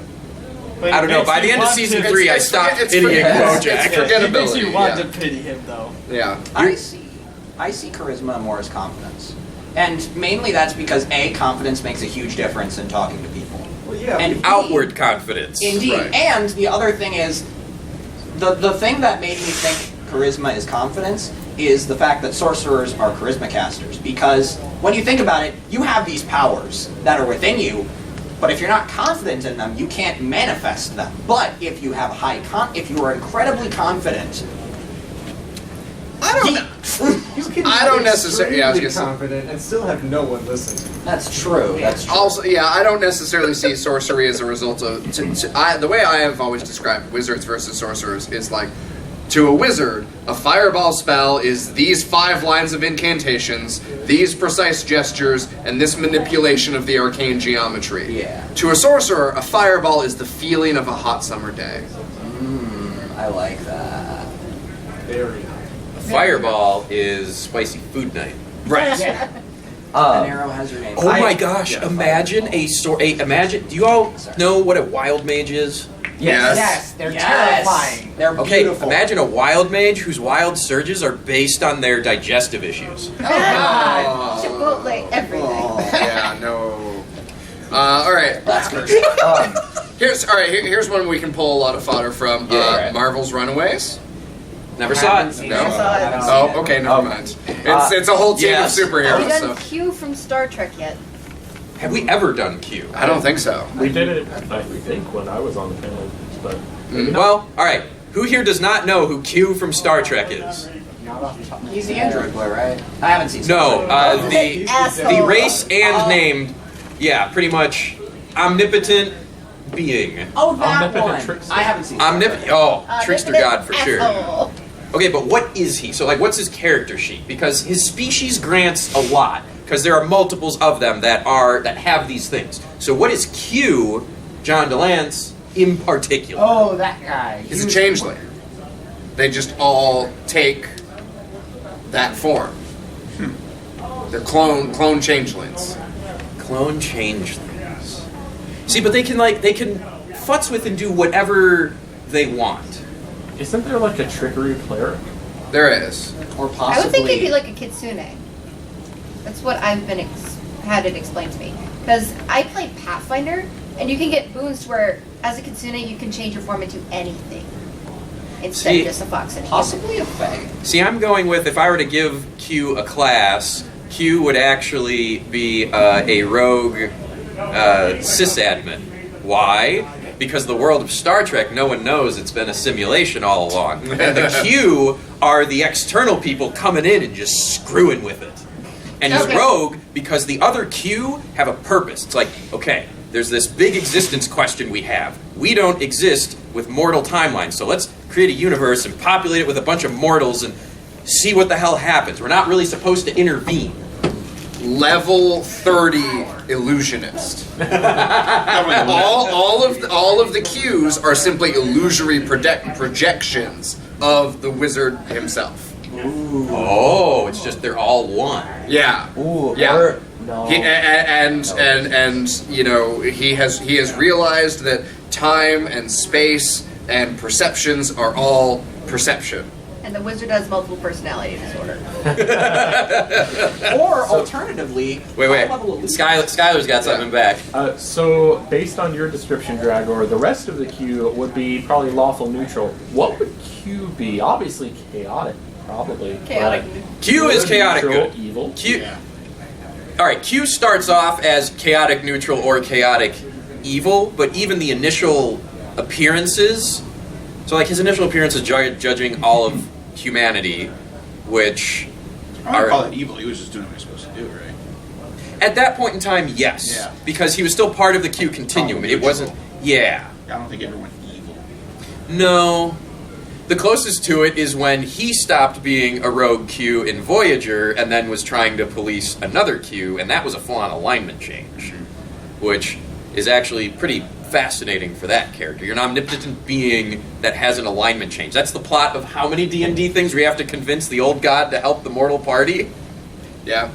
I don't know, by the end of season 3, I stopped pitying Bojack. It's forgettability. It makes you want yeah. to pity him, though. Yeah. I see charisma more as confidence. And mainly that's because A, confidence makes a huge difference in talking to people. Well, yeah. And B, Outward confidence. Indeed. Right. And the other thing is, the thing that made me think charisma is confidence is the fact that sorcerers are charisma casters. Because when you think about it, you have these powers that are within you, but if you're not confident in them, you can't manifest them. But if you have if you are incredibly confident, I don't necessarily. Yeah, I was gonna say. confident and still have no one listen. That's true. That's true. Also, yeah, I don't necessarily see sorcery as a result of. The way I have always described wizards versus sorcerers is like, to a wizard, a fireball spell is these 5 lines of incantations, these precise gestures, and this manipulation of the arcane geometry. Yeah. To a sorcerer, a fireball is the feeling of a hot summer day. I like that. Very high. Fireball is spicy food night. Right. An arrow has your name. Oh my gosh! Imagine imagine. Do you all know what a wild mage is? Yes. Yes, they're Yes! terrifying. They're Okay, beautiful. imagine a wild mage whose wild surges are based on their digestive issues. Oh God. Chipotle, everything. Oh, yeah, no. All right. That's good. Here's one we can pull a lot of fodder from. Marvel's Runaways. Never saw it. No. Haven't seen Oh, okay, never mind. It's a whole team yes. of Have you superheroes. done So Q from Star Trek yet? Have we ever done Q? I don't think so. We did it, I think, when I was on the panel, but Well, all right. Who here does not know who Q from Star Trek is? He's the android boy, right? I haven't seen. No, the Asshole. race and named, yeah, pretty much omnipotent being. Oh, that Omnipotent one. trickster. I haven't seen. Omnipotent. Oh, trickster god for sure. Asshole. Okay, but what is he? So, like, what's his character sheet? Because his species grants a lot, because there are multiples of them that have these things. So, what is Q, John DeLance, in particular? Oh, that guy. He's a changeling. They just all take that form. They're clone changelings. Clone changelings. See, but they can futz with and do whatever they want. isn't there like a trickery cleric? There is. Or possibly. I would think it'd be like a kitsune. That's what I've been had it explained to me. Because I played Pathfinder, and you can get boons where, as a kitsune, you can change your form into anything instead See, of just a fox and a Possibly a fae. See, I'm going with, if I were to give Q a class, Q would actually be a rogue sysadmin. Why? Because the world of Star Trek, no one knows it's been a simulation all along. And the Q are the external people coming in and just screwing with it. And he's Okay. rogue because the other Q have a purpose. It's like, okay, there's this big existence question we have. We don't exist with mortal timelines, so let's create a universe and populate it with a bunch of mortals and see what the hell happens. We're not really supposed to intervene. level 30 illusionist. all of the cues are simply illusory projections of the wizard himself. Ooh. Oh, it's just they're all one. Yeah. Ooh. Yeah. No. And you know, he has realized that time and space and perceptions are all perception. And the wizard has multiple personality disorder. Or alternatively, Wait. high-level illusion. Skylar's got something back. So, based on your description, Dragor, the rest of the Q would be probably lawful neutral. What would Q be? Obviously chaotic, probably. Chaotic. Q is chaotic neutral, good. Evil. Q. All right. Q starts off as chaotic neutral or chaotic evil, but even the initial appearances. So, like his initial appearance is judging all of humanity, which I don't call it evil. He was just doing what he was supposed to do, right? at that point in time, yes, Yeah. because he was still part of the Q continuum. It wasn't. Yeah. I don't think everyone's evil. No. The closest to it is when he stopped being a rogue Q in Voyager and then was trying to police another Q, and that was a full-on alignment change, which is actually pretty fascinating for that character. You're an omnipotent being that has an alignment change. That's the plot of how many D&D things we have to convince the old god to help the mortal party? Yeah.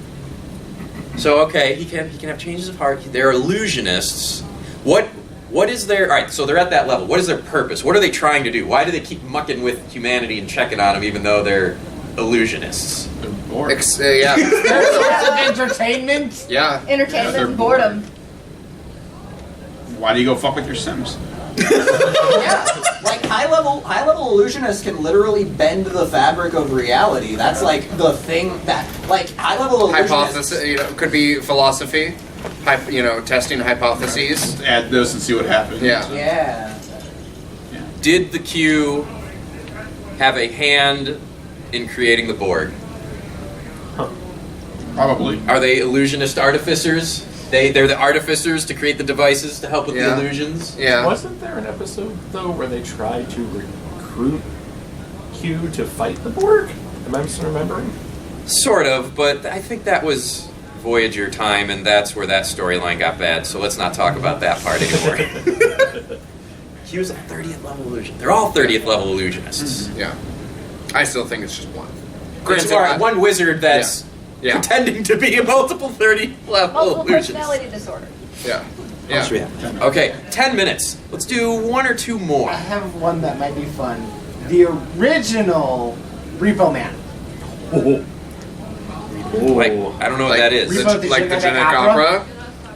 So, okay, he can have changes of heart. They're illusionists. What is their... All right, so they're at that level. What is their purpose? What are they trying to do? Why do they keep mucking with humanity and checking on them even though they're illusionists? They're bored. Yeah. There's lots of entertainment. Yeah. Entertainment they're and boredom. Why do you go fuck with your Sims? Yeah, like high-level illusionists can literally bend the fabric of reality. That's like the thing that, like, high-level illusionists... Hypothesis, you know, could be philosophy. Testing hypotheses. Add this and see what happens. Yeah. Yeah. Did the Q have a hand in creating the Borg? Probably. Are they illusionist artificers? They're the artificers to create the devices to help with the Yeah. illusions? Yeah. Wasn't there an episode, though, where they tried to recruit Q to fight the Borg? Am I misremembering? Sort of, but I think that was Voyager time, and that's where that storyline got bad, so let's not talk about that part anymore. Q's a 30th level illusion. They're all 30th level illusionists. Yeah. I still think it's just one. Granted, one wizard that's Yeah. pretending to be a multiple 30 level Multiple illusionist. personality disorder. Yeah. How much do we have? Okay, 10 minutes. Let's do one or two more. I have one that might be fun. The original Repo Man. Like, I don't know what that is. Repo the Like the Genetic Genetic Opera? Opera?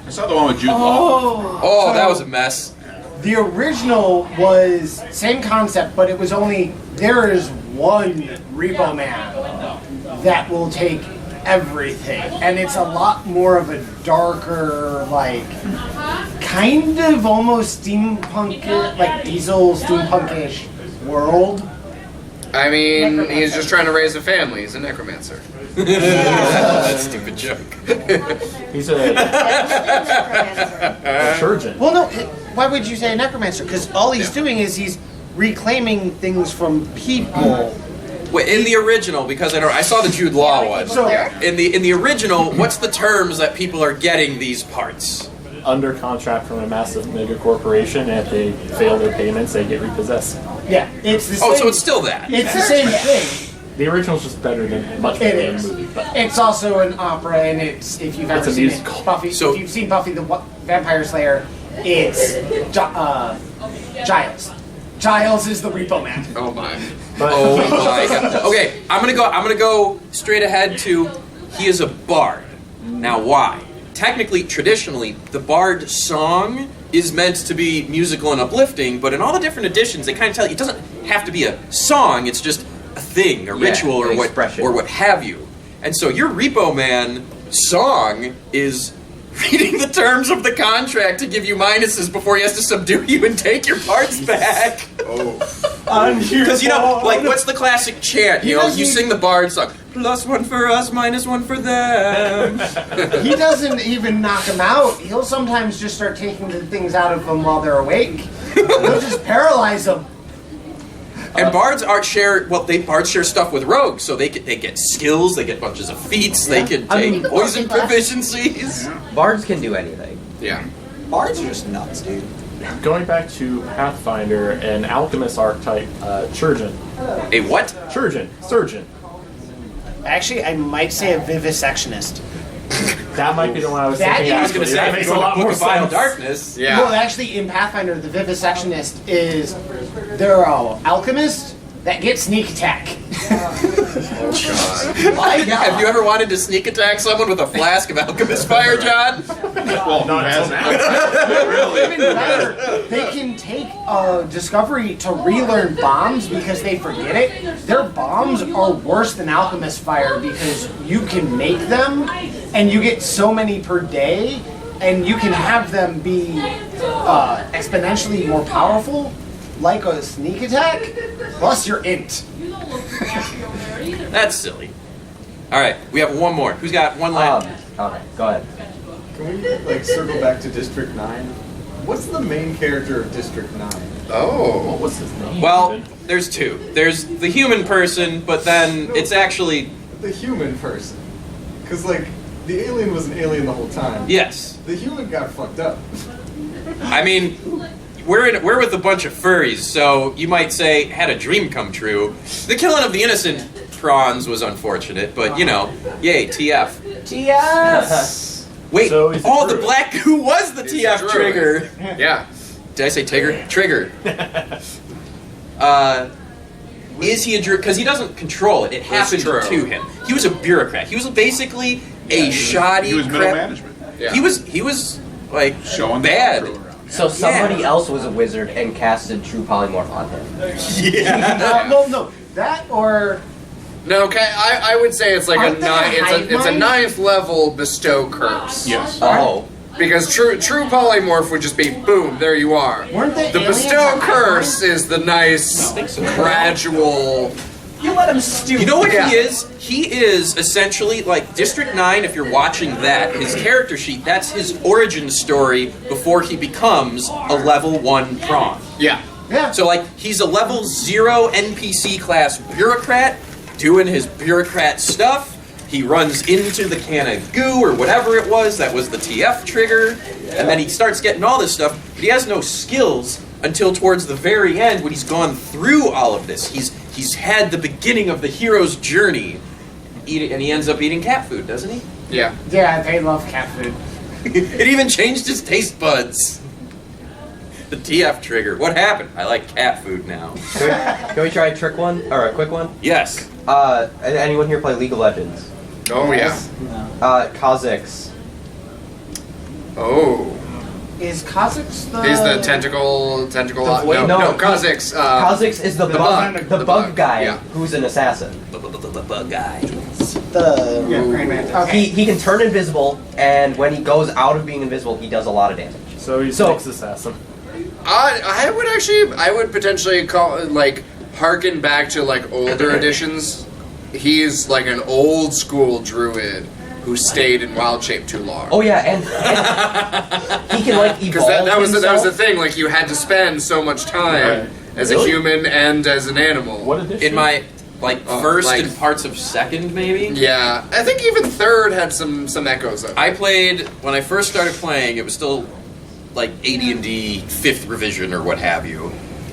I saw the one with Jude Law. Oh, that was a mess. The original was same concept, but it was only there is one Repo Man that will take everything, and it's a lot more of a darker, like kind of almost steampunk, like diesel steampunkish world. I mean, he's just trying to raise a family. He's a necromancer. That stupid joke. He's a surgeon. Well, no, why would you say a necromancer? Because all he's doing is he's reclaiming things from people. Wait, in the original, because I saw the Jude Law one. So In the original, what's the terms that people are getting these parts? Under contract from a massive mega corporation, and if they fail their payments, they get repossessed. yeah, it's the same. Oh, so it's still that. It's the same thing. The original's just better than much It better than is. the movie. But It's also an opera, and it's if you've ever It's a seen musical. it, Buffy. So- if you've seen Buffy the Vampire Slayer, it's Giles. Giles is the Repo Man. Oh my. Oh my god. Okay, I'm gonna go straight ahead to he is a bard. Now why? Technically, traditionally, the bard song is meant to be musical and uplifting, but in all the different editions, they kind of tell you it doesn't have to be a song. It's just a thing, a ritual, or an expression. what have you. And so your Repo Man song is reading the terms of the contract to give you minuses before he has to subdue you and take your parts back. Because, like, what's the classic chant? You sing the bard song. +1 for us, -1 for them. He doesn't even knock them out. He'll sometimes just start taking the things out of them while they're awake. He'll just paralyze them. And bards bards share stuff with rogues, so they get skills, they get bunches of feats, they can take poison proficiencies. Bards can do anything. Yeah. Bards are just nuts, dude. Going back to Pathfinder, an alchemist archetype, Chirurgeon. A what? Chirurgeon. Surgeon. Actually, I might say a vivisectionist. That might be the one I was That thinking. is- I was going to actually. say, That makes a lot more Vile sense. Darkness. Yeah. Well, actually, in Pathfinder, the vivisectionist is they're an alchemist that get sneak attack. My God. Have you ever wanted to sneak attack someone with a flask of alchemist fire, John? Well, who hasn't? Even better, they can take a discovery to relearn bombs because they forget it. Their bombs are worse than alchemist fire because you can make them and you get so many per day and you can have them be exponentially more powerful like a sneak attack plus your int. That's silly. All right, we have one more. Who's got one last? Okay, go ahead. Can we circle back to District 9? What's the main character of District 9? Oh. What's his name? Well, even? there's two. There's the human person, but then it's actually The human person. Because, the alien was an alien the whole time. yes. The human got fucked up. I mean, we're with a bunch of furries, so you might say had a dream come true. The killing of the innocent prawns was unfortunate, but yay, TF. Yes. Wait, So he's a the druid. black goo was the He's a TF druid. trigger. Yeah. Did I say Tigger? Trigger. Is he a druid? Because he doesn't control it. It happened true. to him. He was a bureaucrat. He was basically a shoddy He was middle crap. management. Yeah. He was like Showing bad. the control around. So somebody else was a wizard and casted True Polymorph on him. Yeah. No, that or No, okay, I would say it's like Aren't they a hive it's a mind? 9th level bestow curse. Yes. Oh. Because true polymorph would just be boom, there you are. weren't they The aliens bestow on curse is the nice gradual. You let him stew. You know what Yeah. he is? He is essentially like District 9, if you're watching that, his character sheet, that's his origin story before he becomes a level 1 prawn. Yeah. Yeah. So he's a level 0 NPC class bureaucrat doing his bureaucrat stuff. He runs into the can of goo or whatever it was that was the TF trigger, and then he starts getting all this stuff, but he has no skills until towards the very end when he's gone through all of this. He's had the beginning of the hero's journey, and he ends up eating cat food, doesn't he? Yeah. Yeah, they love cat food. It even changed his taste buds. The TF trigger. What happened? I like cat food now. Can we try a trick one? Or a quick one? Yes. Anyone here play League of Legends? Oh yeah. Kha'Zix. Oh. Is Kha'Zix the? He's the tentacle. void- No, Kha'Zix. Kha'Zix is the, the bug, bug. the The bug bug, guy yeah. who's an assassin. Bug guy. The Green Mantis. Okay. He can turn invisible, and when he goes out of being invisible, he does a lot of damage. So he's So- Nick's assassin. I would potentially harken back to older editions. He's like an old school druid who stayed in wild shape too long. Oh yeah, and he can evolve Because that was himself. the thing. You had to spend so much time as a Really? human and as an animal. What edition? In my first like- and parts of second, maybe. Yeah, I think even third had some echoes of it. I played when I first started playing. It was still AD&D 5th revision or what have you,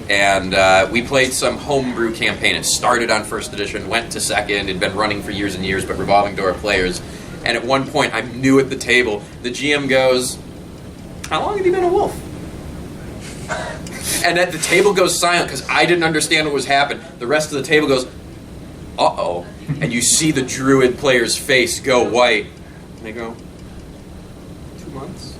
and we played some homebrew campaign. It started on first edition, went to second, had been running for years and years, but revolving door players. And at one point, I'm new at the table. The GM goes, "How long have you been a wolf?" And at the table goes silent because I didn't understand what was happening. The rest of the table goes, "Uh-oh." And you see the druid player's face go white. And they go, 2 months?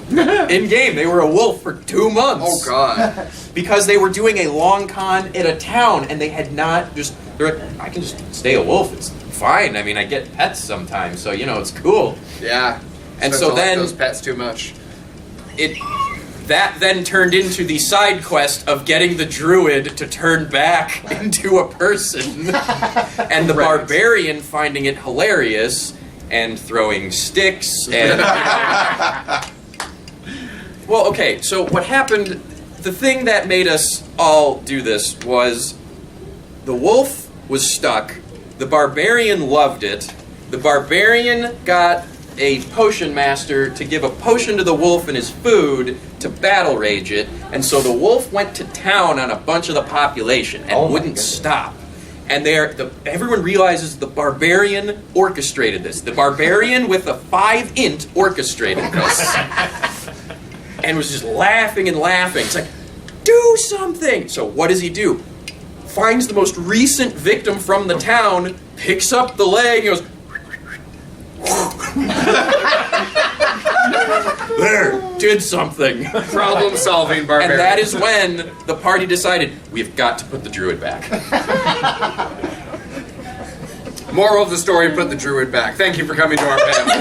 In game, they were a wolf for 2 months. Oh god. Because they were doing a long con at a town and they had not they're like, I can just stay a wolf. It's fine. I mean, I get pets sometimes, so it's cool. Yeah. And Starts so to like then those pets too much. That then turned into the side quest of getting the druid to turn back into a person, and the barbarian finding it hilarious and throwing sticks and. Well, okay. So what happened? The thing that made us all do this was The wolf was stuck. The barbarian loved it. The barbarian got a potion master to give a potion to the wolf and his food to battle rage it, and so the wolf went to town on a bunch of the population and wouldn't stop. And everyone realizes the barbarian orchestrated this. The barbarian with a 5 int orchestrated this. And was just laughing and laughing. It's like, do something! So what does he do? Finds the most recent victim from the town, picks up the leg, and goes, there, did something. Problem solving barbarian. And that is when the party decided, we've got to put the druid back. Moral of the story, put the druid back. Thank you for coming to our panel.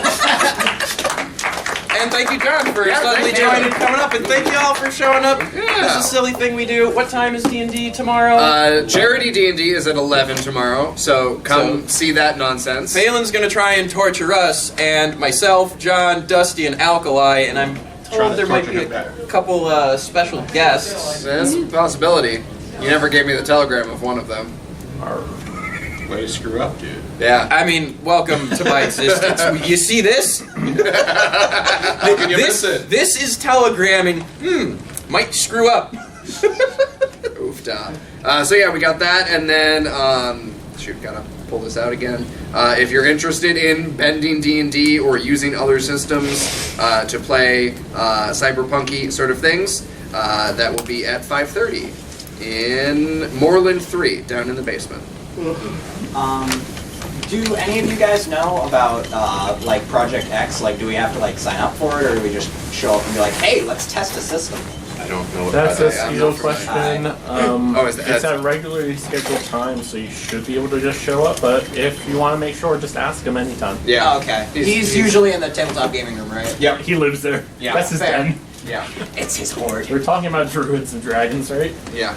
And thank you, John, for suddenly thank you. joining, coming up, and thank you all for showing up. Yeah. This is a silly thing we do. What time is D&D tomorrow? Charity D&D is at 11 tomorrow, so come see that nonsense. Phelan's going to try and torture us, and myself, John, Dusty, and Alkali, and I'm told there might be a couple special guests. That's a possibility. You never gave me the telegram of one of them. Way to screw up, dude. Yeah. I mean, welcome to my existence. You see this? How can you miss it? This is telegramming. Might screw up. Oofda. So yeah, we got that, and then shoot, gotta pull this out again. If you're interested in bending D&D or using other systems to play cyberpunky sort of things, that will be at 5:30 in Moreland 3, down in the basement. Do any of you guys know about like Project X? Like, do we have to like sign up for it, or do we just show up and be like, "Hey, let's test a system"? I don't know what That's that a is. skill question. Is It's at regularly scheduled time, so you should be able to just show up. But if you want to make sure, just ask him anytime. Yeah. Oh, okay. He's usually in the tabletop gaming room, right? Yep. He lives there. Yeah, That's his fair. den. Yeah. It's his horde. We're talking about druids and dragons, right? Yeah.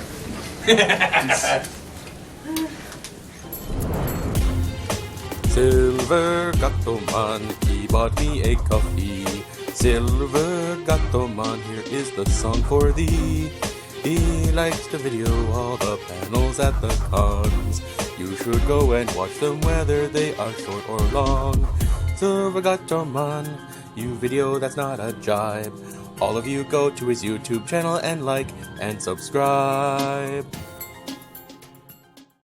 Silver Gattoman, he bought me a coffee. Silver Gattoman, here is the song for thee. He likes to video all the panels at the cons. You should go and watch them whether they are short or long. Silver Gattoman, you video that's not a jibe. All of you go to his YouTube channel and like and subscribe.